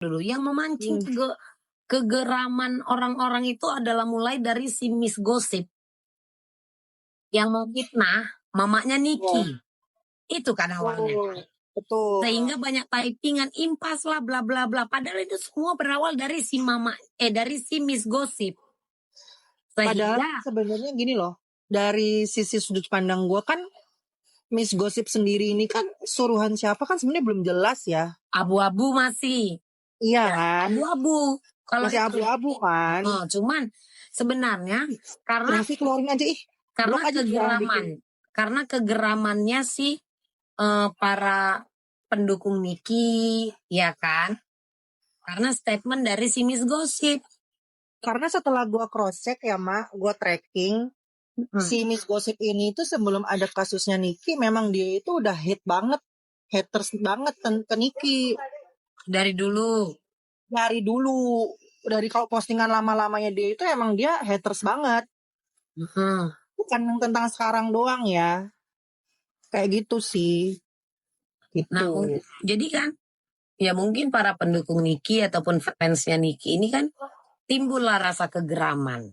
dulu, yang memancing Hmm. kegeraman orang-orang itu adalah mulai dari si Miss Gosip yang memfitnah mamanya Niki. Itu kan awalnya. Betul. Sehingga banyak typingan impas lah bla bla bla. Padahal itu semua berawal dari si dari si Miss Gosip. Padahal Sehingga sebenarnya gini loh, dari sisi sudut pandang gue kan Miss Gosip sendiri ini kan suruhan siapa kan sebenarnya belum jelas ya. abu-abu masih. Iya Ya, kan? abu-abu. Kalau Masih itu, abu-abu kan. cuman sebenarnya karena Rafi keluarin aja blok aja jangan bikin. karena kegeramannya si para pendukung Niki, ya kan? Karena statement dari si Miss Gosip. Karena setelah gue cross check ya Mak, gue tracking si Miss Gosip ini tuh sebelum ada kasusnya Niki memang dia itu udah haters banget ke Niki. Dari dulu. Dari kalau postingan lama-lamanya dia itu emang dia haters banget. Bukan tentang sekarang doang ya. Kayak gitu sih. Gitu. Nah, jadi kan ya mungkin para pendukung Niki ataupun fansnya Niki ini kan timbullah rasa kegeraman.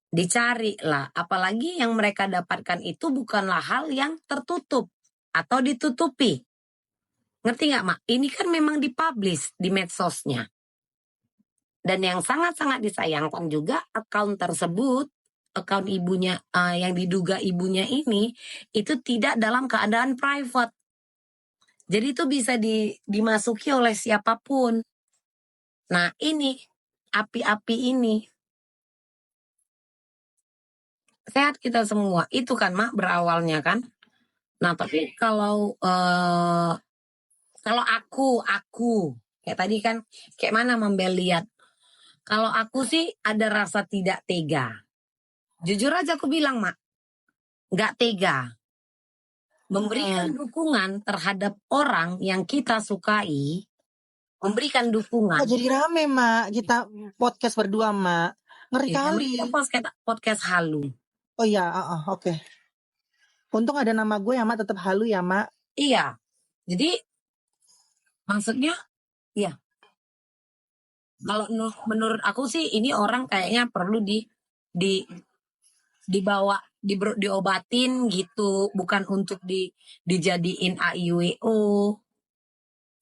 Dicari lah, apalagi yang mereka dapatkan itu bukanlah hal yang tertutup atau ditutupi. Ngerti nggak, Mak? Ini kan memang dipublish di medsosnya. Dan yang sangat-sangat disayangkan juga akun tersebut, akun ibunya yang diduga ibunya ini, itu tidak dalam keadaan private. Jadi itu bisa dimasuki oleh siapapun. Nah ini, api-api ini. Sehat kita semua. Itu kan, Mak, berawalnya kan. Nah tapi kalau aku kayak tadi kan kayak mana Mambel lihat, kalau aku sih ada rasa tidak tega, jujur aja aku bilang, Mak, nggak tega memberikan dukungan terhadap orang yang kita sukai, memberikan dukungan. Jadi rame Mak, kita podcast berdua Mak, ngeri kali. Podcast halu. Oh iya, oke. Untung ada nama gue ya Mak, tetap halu ya Mak. Iya, jadi maksudnya, ya. Kalau menurut aku sih ini orang kayaknya perlu dibawa diobatin gitu, bukan untuk dijadiin AIWO.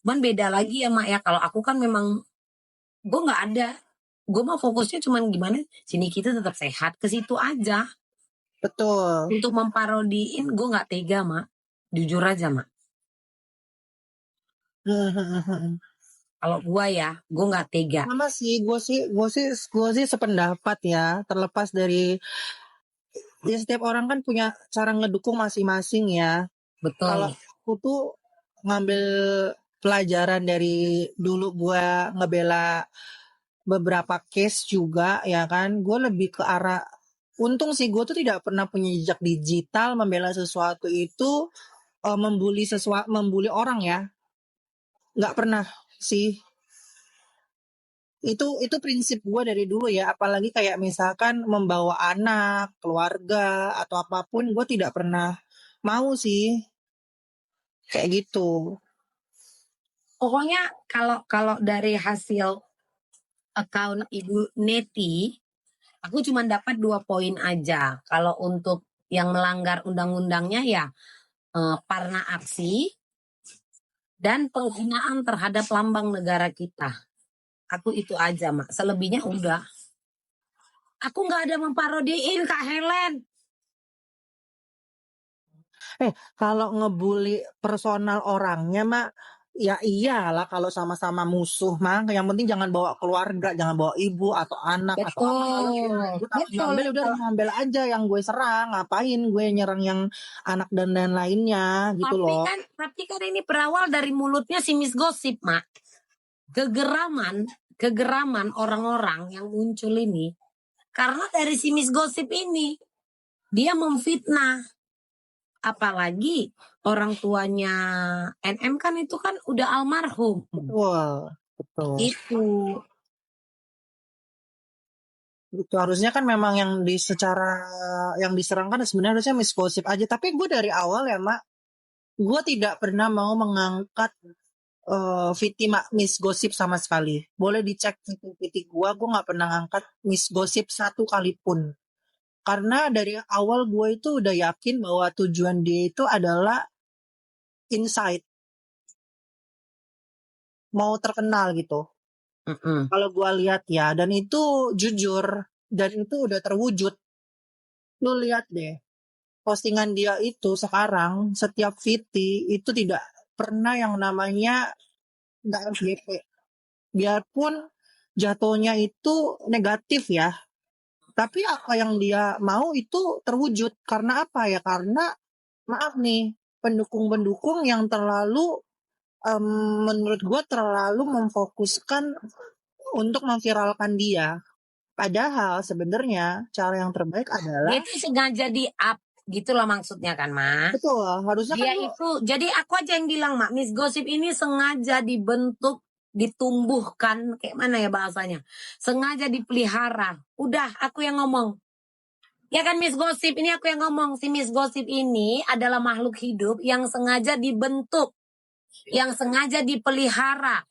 Cuman beda lagi ya Mak ya, kalau aku kan memang gue nggak ada, gue mau fokusnya cuman gimana sini kita tetap sehat, ke situ aja. Betul. Untuk memparodiin gue nggak tega Mak, jujur aja Mak. Kalau gue ya, gue nggak tega. Sama sih, gue sih sependapat ya. Terlepas dari ya setiap orang kan punya cara ngedukung masing-masing ya. Betul. Kalau aku tuh ngambil pelajaran dari dulu gue ngebela beberapa case juga ya kan. Gue lebih ke arah, untung sih gue tuh tidak pernah punya jejak digital membela sesuatu itu membuli orang ya. Nggak pernah sih. Itu prinsip gue dari dulu ya, apalagi kayak misalkan membawa anak, keluarga atau apapun, gue tidak pernah mau sih kayak gitu. Pokoknya kalau dari hasil account Ibu Neti, aku cuma dapat 2 poin aja. Kalau untuk yang melanggar undang-undangnya ya parna aksi dan penghinaan terhadap lambang negara kita. Aku itu aja Mak. Selebihnya udah. Aku nggak ada memparodiin Kak Helen. Kalau ngebully personal orangnya Mak, ya iyalah kalau sama-sama musuh Mak. Yang penting jangan bawa keluarga, jangan bawa ibu atau anak atau apa. Gue ngambil udah ngambil aja yang gue serang. Ngapain gue nyerang yang anak dan lainnya gitu loh. Tapi kan ini berawal dari mulutnya si Miss Gosip Mak. Kegeraman orang-orang yang muncul ini karena dari si Miss Gosip ini dia memfitnah. Apalagi orang tuanya NM kan itu kan udah almarhum. Betul. Itu harusnya kan memang yang yang diserang kan sebenarnya harusnya Miss Gosip aja. Tapi gue dari awal ya Mak, gue tidak pernah mau mengangkat Miss Gosip sama sekali. Boleh dicek VT gue nggak pernah ngangkat Miss Gosip satu kali pun. Karena dari awal gue itu udah yakin bahwa tujuan dia itu adalah insight, mau terkenal gitu. Mm-mm. Kalau gue lihat ya, dan itu jujur, dan itu udah terwujud. Lu lihat deh, postingan dia itu sekarang, setiap VT itu tidak pernah yang namanya nggak FYP. Biarpun jatuhnya itu negatif ya, tapi apa yang dia mau itu terwujud. Karena apa ya? Karena maaf nih, pendukung-pendukung yang terlalu menurut gue terlalu memfokuskan untuk memviralkan dia. Padahal sebenarnya cara yang terbaik Dia adalah itu sengaja di up gitu loh maksudnya kan, Ma. betul, harusnya kan Dia lu itu, jadi aku aja yang bilang, Mak, Miss Gosip ini sengaja dibentuk, ditumbuhkan, kayak mana ya bahasanya? Sengaja dipelihara. Udah, aku yang ngomong. Ya kan Miss Gosip, ini aku yang ngomong. Si Miss Gosip ini adalah makhluk hidup yang sengaja dibentuk, yang sengaja dipelihara.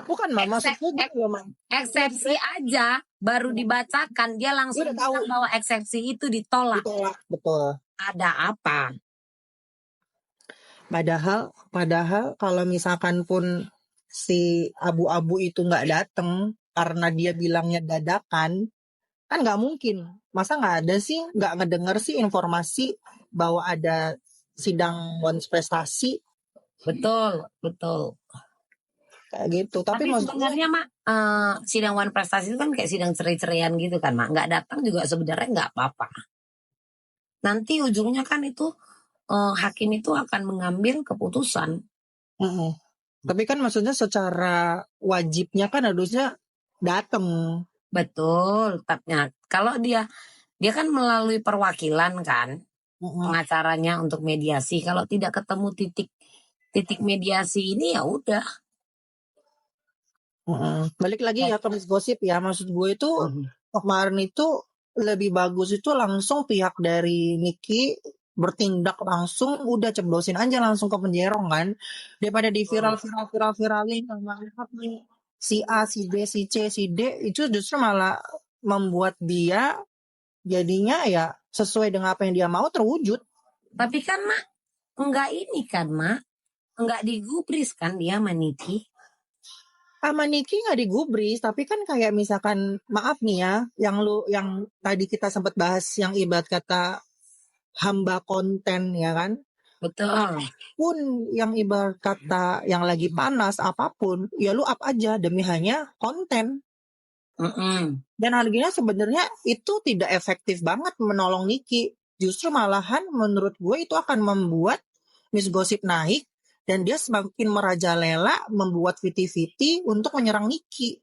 bukan mah maksud gue gitu loh, Mam. Eksepsi aja baru dibacakan, dia langsung Dia udah tahu bilang bahwa eksepsi itu ditolak. ditolak, betul. Ada apa? Padahal kalau misalkan pun si abu-abu itu nggak dateng karena dia bilangnya dadakan, kan nggak mungkin. Masa nggak ada sih, nggak ngedenger sih informasi bahwa ada sidang bonus prestasi Betul, betul. kayak gitu. Tapi Tapi maksud gue, sebenarnya Mak, sidang One Prestasi itu kan kayak sidang cerai-ceraian gitu kan Mak. Nggak datang juga sebenarnya nggak apa-apa. Nanti ujungnya kan itu hakim itu akan mengambil keputusan. mm-mm. Tapi kan maksudnya secara wajibnya kan harusnya dateng. Betul. Tapi kalau dia kan melalui perwakilan kan Mm-mm. pengacaranya untuk mediasi. Kalau tidak ketemu titik mediasi ini ya udah. Mm-mm. Balik lagi Ya. ya ke Miss Gosip ya, maksud gue itu kemarin itu lebih bagus itu langsung pihak dari Niki bertindak langsung, udah ceblosin aja langsung ke penjerong kan, daripada di viralin sama nih si A, si B, si C, si D, itu justru malah membuat dia jadinya ya sesuai dengan apa yang dia mau terwujud. Tapi kan Mak, enggak ini kan Mak. Enggak digubris kan dia sama Niki. Sama Niki nggak digubris, tapi kan kayak misalkan maaf nih ya, yang tadi kita sempat bahas yang ibarat kata hamba konten ya kan, Betul. pun yang ibarat kata yang lagi panas apapun, ya lu up aja demi hanya konten. Mm-mm. Dan harganya sebenarnya itu tidak efektif banget menolong Niki. Justru malahan menurut gue itu akan membuat Miss Gosip naik dan dia semakin merajalela membuat viti-viti untuk menyerang Niki.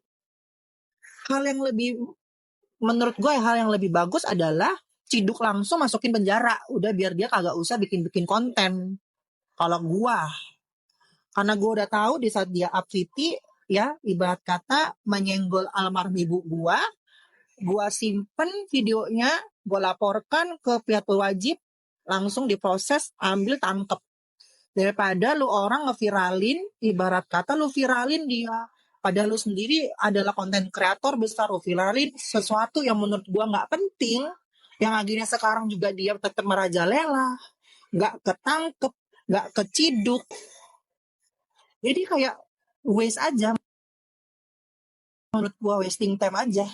Hal yang lebih menurut gue hal yang lebih bagus adalah ciduk langsung masukin penjara, udah biar dia kagak usah bikin-bikin konten. Kalau gue, karena gue udah tahu di saat dia up VT ya ibarat kata menyenggol almarhum ibu gue simpen videonya, gue laporkan ke pihak berwajib, langsung diproses, ambil tangkep. Daripada lu orang ngeviralin, ibarat kata lu viralin dia, padahal lu sendiri adalah konten kreator besar, lu viralin sesuatu yang menurut gua nggak penting, yang akhirnya sekarang juga dia tetap merajalela, nggak ketangkep, nggak keciduk, jadi kayak waste aja, menurut gua wasting time aja.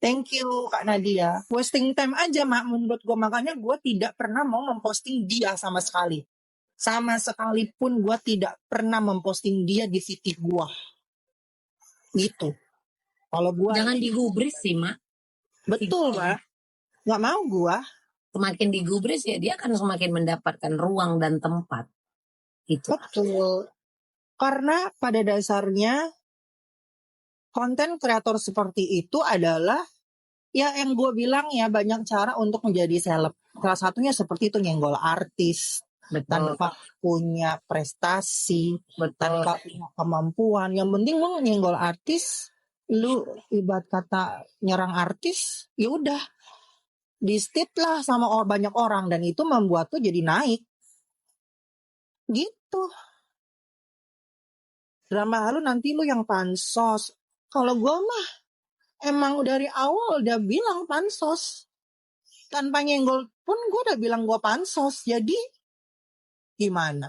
Thank you Kak Nadia, wasting time aja mak menurut gua, makanya gua tidak pernah mau memposting dia sama sekali. Sama sekalipun gue tidak pernah memposting dia di VT gue. Gitu. Kalau gue Jangan digubris sih Mak. betul Pak, nggak mau gue. Semakin digubris ya dia akan semakin mendapatkan ruang dan tempat. Itu. Betul. Karena pada dasarnya konten kreator seperti itu adalah ya yang gue bilang ya banyak cara untuk menjadi seleb. Salah satunya seperti itu nyenggol artis, Betul. tanpa punya prestasi, Betul. tanpa punya kemampuan. Yang penting lu nyenggol artis, lu ibarat kata nyerang artis, ya udah di state lah sama banyak orang dan itu membuat tuh jadi naik. Gitu. drama lu nanti lu yang pansos. Kalau gue mah emang dari awal udah bilang pansos. Tanpa nyenggol pun gue udah bilang gue pansos. Jadi gimana?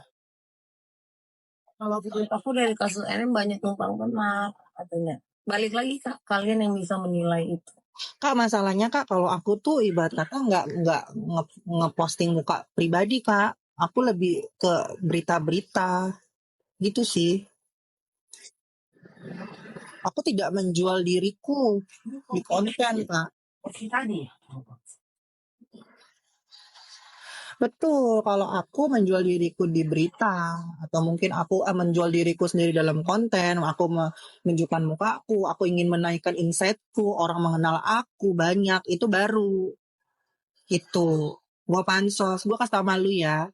Kalau menurut aku dari kasus ini banyak numpang benar katanya. Balik lagi Kak, kalian yang bisa menilai itu. Kak, masalahnya Kak, kalau aku tuh ibarat kata nggak ngeposting muka pribadi Kak. Aku lebih ke berita-berita gitu sih. Aku tidak menjual diriku di konten Kak. Tadi. Betul, kalau aku menjual diriku di berita atau mungkin aku menjual diriku sendiri dalam konten, aku menunjukkan mukaku, aku ingin menaikkan insightku, orang mengenal aku banyak, itu baru. Itu. Gua pansos, gua kasih tau sama lu ya.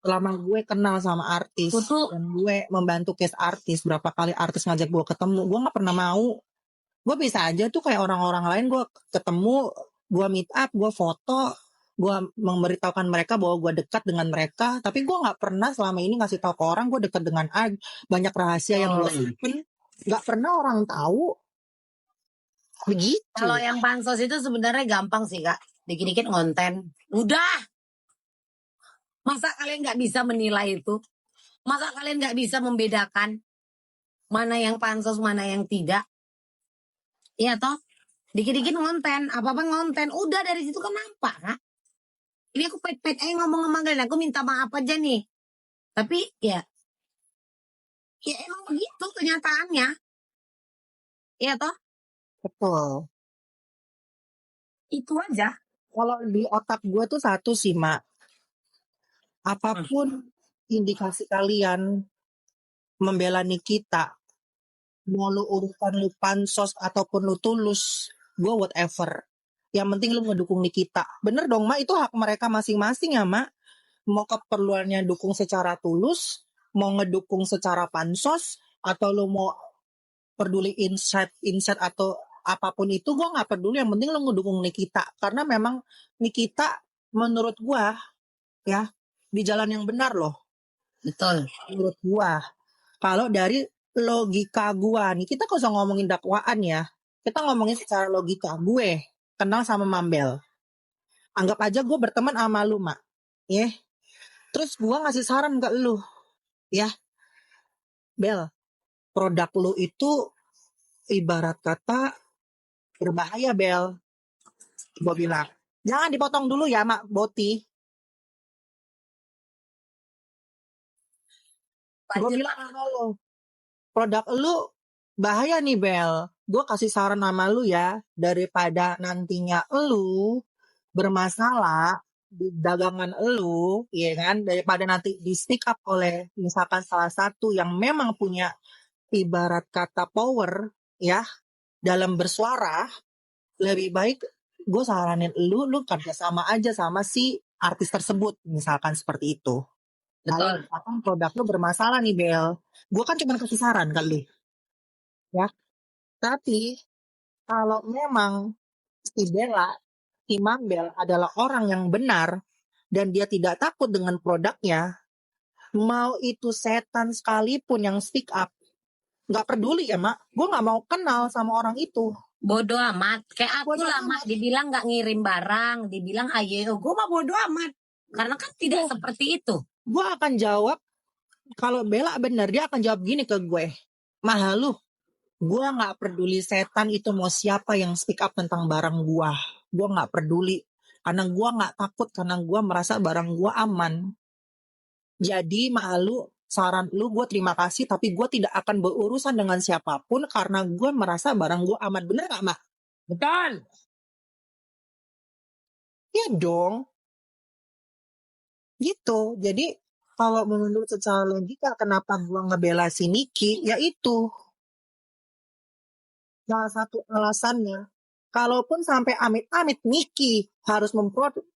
Selama gue kenal sama artis dan gue membantu case artis, berapa kali artis ngajak gue ketemu, gue nggak pernah mau. Gue bisa aja tuh kayak orang-orang lain, gue ketemu, gue meet up, gue foto, gue memberitahukan mereka bahwa gue dekat dengan mereka, tapi gue nggak pernah selama ini ngasih tahu ke orang gue dekat dengan A. Banyak rahasia yang gue simpen, nggak pernah orang tahu. Begitu. Kalau yang pansos itu sebenarnya gampang sih Kak, dikit-dikit ngonten. Udah. Masa kalian nggak bisa menilai itu? Masa kalian nggak bisa membedakan mana yang pansos, mana yang tidak? Iya toh? Dikit-dikit ngonten, apa-apa ngonten. Udah dari situ kan nampak Kak. Ini aku pet-pet aja ngomong sama kalian, aku minta maaf aja nih. Tapi ya emang begitu kenyataannya. Iya toh? Betul. Itu aja. Kalau di otak gue tuh satu sih, Mak. Apapun indikasi kalian membela Nikita, mau lu urusan lu pansos ataupun lu tulus, gue whatever. Yang penting lu ngedukung Nikita. Bener dong, Mak, itu hak mereka masing-masing ya, Mak. Mau keperluannya dukung secara tulus, mau ngedukung secara pansos, atau lu mau peduli insight atau apapun itu, gue nggak peduli. Yang penting lu ngedukung Nikita. Karena memang Nikita menurut gue ya di jalan yang benar loh. Betul. Menurut gua, kalau dari logika gua nih, kita gak usah ngomongin dakwaan ya, kita ngomongin secara logika. Gue kenal sama Mambel, anggap aja gue berteman sama lu, Mak, ya. Terus gua ngasih saran ke lu, ya, Bel, produk lu itu ibarat kata berbahaya, Bel. Gua bilang, jangan dipotong dulu ya, Mak Boti. Gue bilang sama lu, produk lu bahaya nih, Bel. Gue kasih saran sama lu ya, daripada nantinya lu bermasalah di dagangan lu, ya kan, daripada nanti di stick up oleh misalkan salah satu yang memang punya ibarat kata power ya dalam bersuara, lebih baik gue saranin lu kerjasama aja sama si artis tersebut, misalkan seperti itu. Kalau misalkan produk lu bermasalah nih, Bel, gue kan cuma kasih saran kali ya. Tapi kalau memang si Bella, si Mambel adalah orang yang benar dan dia tidak takut dengan produknya, mau itu setan sekalipun yang speak up, nggak peduli ya, Mak. Gue nggak mau kenal sama orang itu. Bodoh amat. Kayak aku lah, Mak. Dibilang nggak ngirim barang, dibilang ayo, gue mah bodoh amat. Karena kan tidak seperti itu. Gue akan jawab, kalau Bella benar, dia akan jawab gini ke gue, Mahal lu, gue nggak peduli setan itu mau siapa yang speak up tentang barang gue nggak peduli. Karena gue nggak takut, karena gue merasa barang gue aman. Jadi Mahal, saran lu gue terima kasih, tapi gue tidak akan berurusan dengan siapapun karena gue merasa barang gue aman. Bener gak, Mak? Betul. Ya dong. Gitu. Jadi kalau menurut secara logika kenapa gue ngebela si Niki, ya itu salah satu alasannya. Kalaupun sampai amit-amit Niki harus memproduksi,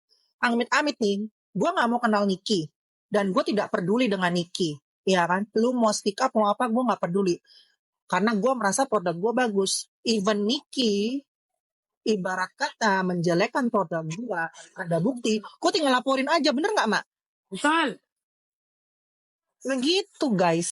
amit-amit nih, gue gak mau kenal Niki. Dan gue tidak peduli dengan Niki. Ya kan? Lu mau speak up, mau apa, gue gak peduli. Karena gue merasa produk gue bagus. Even Niki, ibarat kata menjelekkan produk gue, ada bukti, gue tinggal laporin aja. Bener gak, Mak? Betul. Begitu, guys.